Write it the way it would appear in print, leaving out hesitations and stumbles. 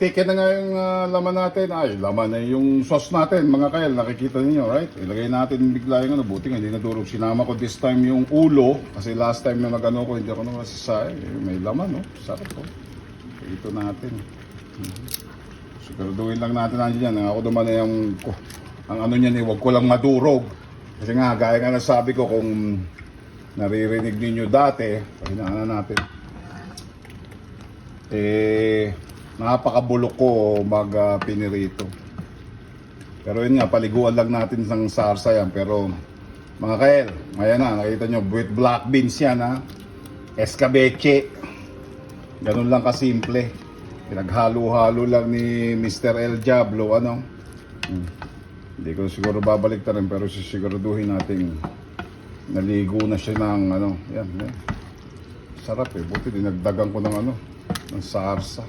Teke na nga yung laman natin. Ay, laman na yung sauce natin, mga kael. Nakikita niyo, right? Ilagay natin bigla yung buti nga, hindi nadurog. Sinama ko this time yung ulo. Kasi last time na nag-ano ko, hindi ako nakasasay. May laman, no? Sarap po. Ito natin. Siguraduhin lang natin nandiyan yan. Ako naman na yung, ang ano niyan huwag ko lang madurog. Kasi nga, gaya nga nasabi ko, kung naririnig ninyo dati, pahinaan natin. Napakabulok ko mag-pinirito. Pero yun nga, paliguan lang natin ng sarsa yan. Pero mga kael, ayan na, nakita nyo, with black beans yan ha. Escabeche. Ganun lang kasimple. Pinaghalo-halo lang ni Mr. El Diablo, ano. Hindi ko siguro babalik rin, pero sisiguraduhin natin naligo na siya ng ano. Yan, yan. Sarap buti dinagdagan ko ng ano, ng sarsa.